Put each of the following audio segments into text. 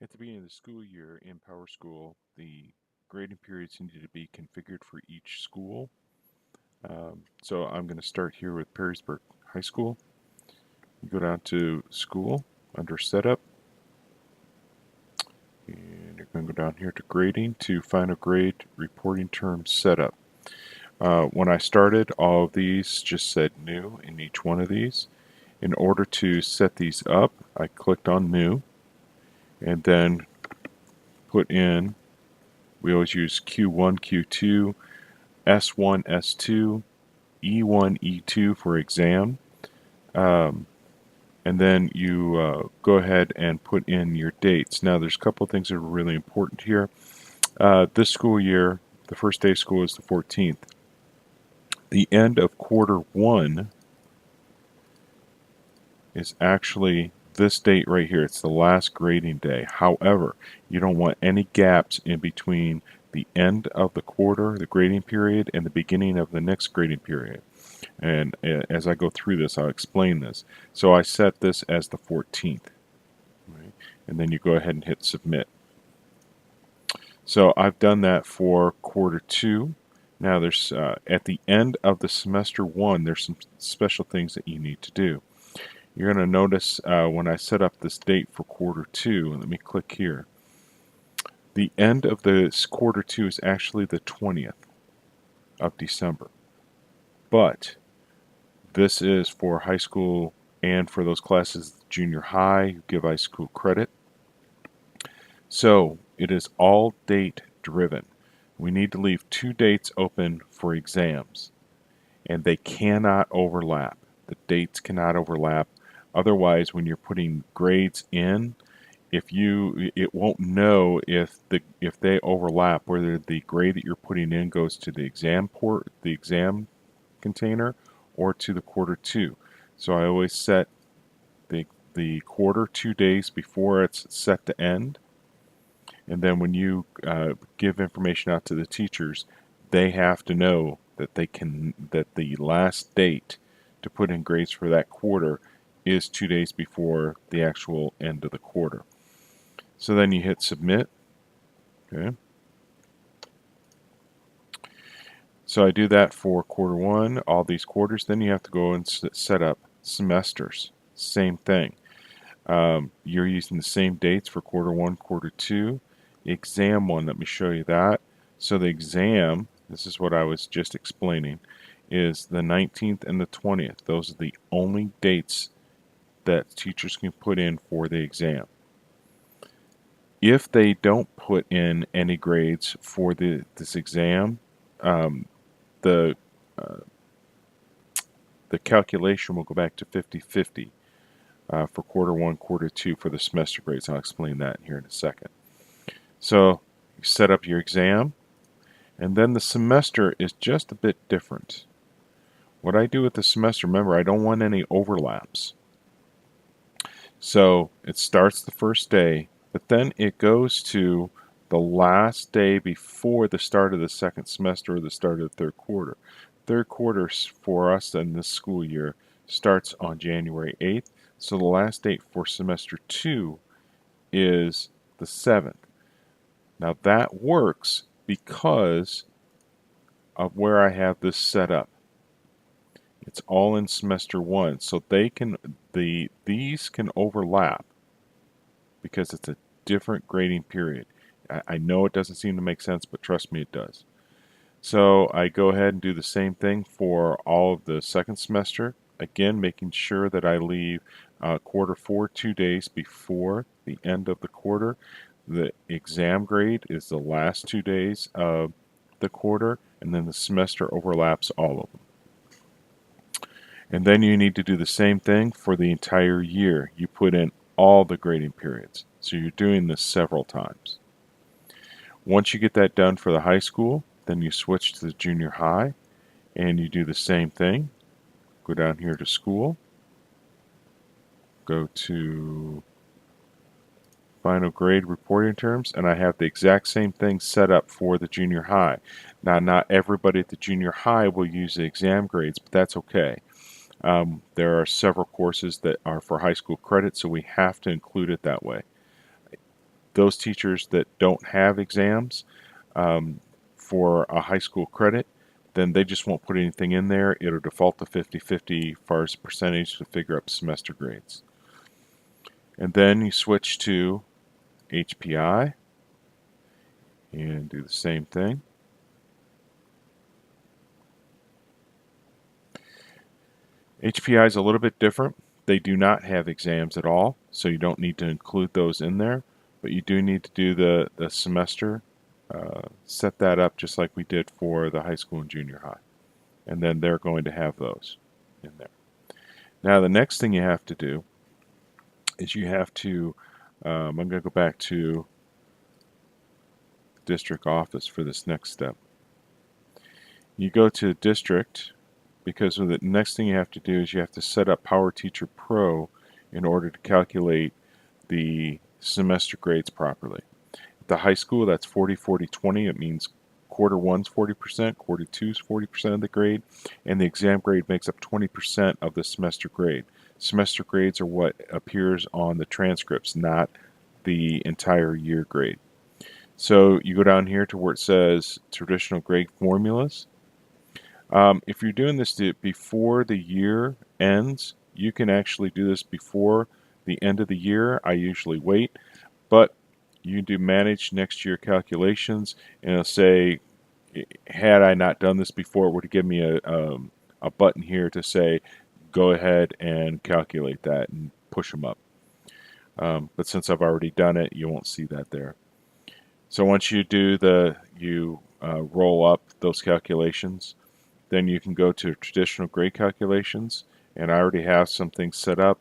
At the beginning of the school year in PowerSchool, the grading periods needed to be configured for each school. So I'm going to start here with Perrysburg High School. You go down to School under Setup, and you're going to go down here to Grading to Final Grade Reporting Term Setup. When I started, all of these just said New in each one of these. In order to set these up, I clicked on New and then put in, we always use Q1, Q2, S1, S2, E1, E2 for exam. Um, and then you go ahead and put in your dates. Now, there's a couple of things that are really important here. This school year, the first day of school is the 14th. The end of quarter one is actually this date right here. It's the last grading day. However, you don't want any gaps in between the end of the quarter, the grading period, and the beginning of the next grading period. And as I go through this, I'll explain this. So I set this as the 14th, right? And then you go ahead and hit submit. So I've done that for quarter two. Now there's at the end of the semester one, there's some special things that you need to do. You're going to notice when I set up this date for quarter two, and let me click here. The end of this quarter two is actually the 20th of December. But this is for high school and for those classes junior high who give high school credit. So it is all date driven. We need to leave 2 dates open for exams, and they cannot overlap. The dates cannot overlap. Otherwise, when you're putting grades in, it won't know if they overlap, whether the grade that you're putting in goes to the exam container or to the quarter two. So I always set the quarter 2 days before it's set to end, and then when you give information out to the teachers, they have to know that the last date to put in grades for that quarter is 2 days before the actual end of the quarter. So then you hit submit. Okay. So I do that for quarter one, all these quarters. Then you have to go and set up semesters. Same thing. You're using the same dates for quarter one, quarter two. Exam one, let me show you that. So the exam, this is what I was just explaining, is the 19th and the 20th. Those are the only dates that teachers can put in for the exam. If they don't put in any grades for this exam, um, the uh, the calculation will go back to 50-50 for quarter one, quarter two for the semester grades. I'll explain that here in a second. So you set up your exam, and then the semester is just a bit different. What I do with the semester, remember, I don't want any overlaps. So it starts the first day, but then it goes to the last day before the start of the second semester or the start of the third quarter. Third quarter for us in this school year starts on January 8th, so the last date for semester 2 is the 7th. Now that works because of where I have this set up. It's all in semester 1, so these can overlap because it's a different grading period. I know it doesn't seem to make sense, but trust me, it does. So I go ahead and do the same thing for all of the second semester. Again, making sure that I leave quarter 4 2 days before the end of the quarter. The exam grade is the last 2 days of the quarter, and then the semester overlaps all of them. And then you need to do the same thing for the entire year. You put in all the grading periods. So you're doing this several times. Once you get that done for the high school, then you switch to the junior high and you do the same thing. Go down here to school, go to final grade reporting terms, and I have the exact same thing set up for the junior high. Now, not everybody at the junior high will use the exam grades, but that's okay. There are several courses that are for high school credit, so we have to include it that way. those teachers that don't have exams um, for a high school credit, then they just won't put anything in there. It'll default to 50-50 as far as percentage to figure up semester grades. And then you switch to HPI and do the same thing. HPI is a little bit different. They do not have exams at all, so you don't need to include those in there, but you do need to do the semester, set that up just like we did for the high school and junior high. And then they're going to have those in there. Now the next thing you have to do is you have to, I'm going to go back to district office for this next step. You go to district, because the next thing you have to do is you have to set up Power Teacher Pro in order to calculate the semester grades properly. At the high school, that's 40-40-20. It means quarter one's 40%, quarter two's 40% of the grade, and the exam grade makes up 20% of the semester grade. Semester grades are what appears on the transcripts, not the entire year grade. So you go down here to where it says traditional grade formulas. If you're doing this before the year ends, you can actually do this before the end of the year. I usually wait, but you can do manage next year calculations, and it'll say, had I not done this before, it would give me a button here to say, go ahead and calculate that and push them up. But since I've already done it, you won't see that there. So once you do roll up those calculations, then you can go to traditional grade calculations, and I already have some things set up.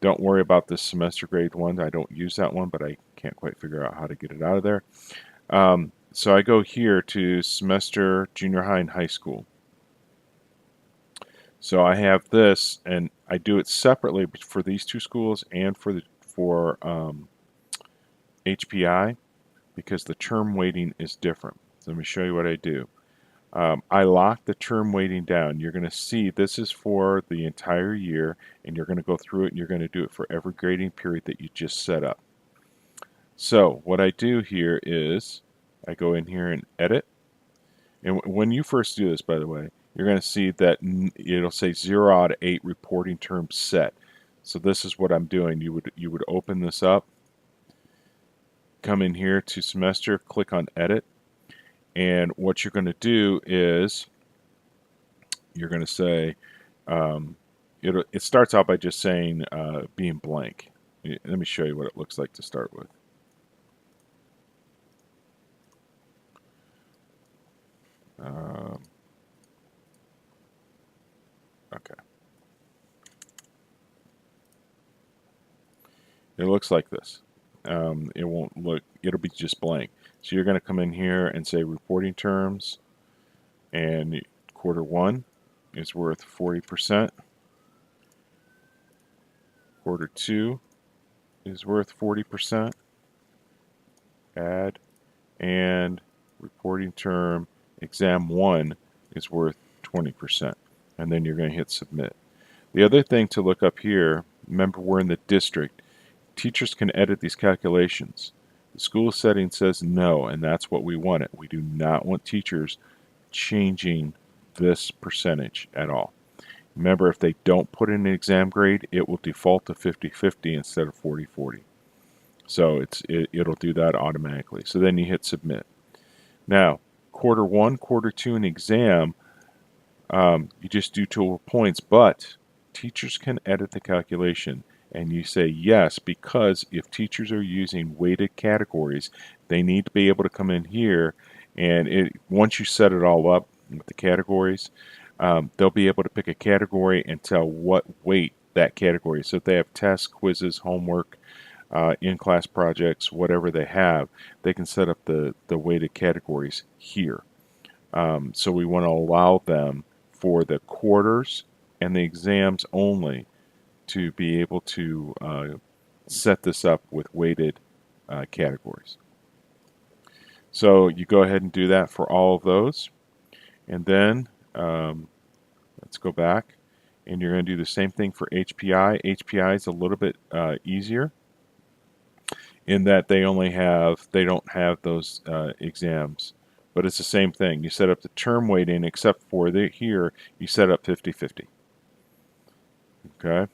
Don't worry about this semester grade one. I don't use that one, but I can't quite figure out how to get it out of there. So I go here to semester junior high and high school. So I have this, and I do it separately for these two schools and for HPI, because the term weighting is different. So let me show you what I do. I lock the term weighting down. You're going to see this is for the entire year, and you're going to go through it, and you're going to do it for every grading period that you just set up. So what I do here is I go in here and edit. And when you first do this, by the way, you're going to see that it'll say 0 out of 8 reporting terms set. So this is what I'm doing. You would open this up, come in here to semester, click on edit, and what you're going to do is you're going to say it starts out by just saying being blank. Let me show you what it looks like to start with. Okay. It looks like this. It won't look, it'll be just blank. So you're going to come in here and say reporting terms, and quarter one is worth 40%. Quarter two is worth 40%. Add, and reporting term exam 1 is worth 20%. And then you're going to hit submit. The other thing to look up here, remember we're in the district. Teachers can edit these calculations. The school setting says no, and that's what we want it. We do not want teachers changing this percentage at all. Remember, if they don't put in an exam grade, it will default to 50-50 instead of 40-40. So it'll do that automatically. So then you hit submit. Now, quarter one, quarter two, and exam, you just do total points, but teachers can edit the calculation. And you say yes, because if teachers are using weighted categories, they need to be able to come in here, and once you set it all up with the categories, they'll be able to pick a category and tell what weight that category is. So if they have tests, quizzes, homework, in-class projects, whatever they have, they can set up the weighted categories here. So we want to allow them for the quarters and the exams only to be able to set this up with weighted categories. So you go ahead and do that for all of those, and then let's go back, and you're going to do the same thing for HPI. HPI is a little bit easier. in that they don't have those exams. But it's the same thing. You set up the term weighting, except for here you set up 50-50. Okay,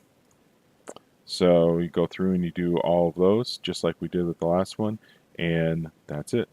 so you go through and you do all of those just like we did with the last one, and that's it.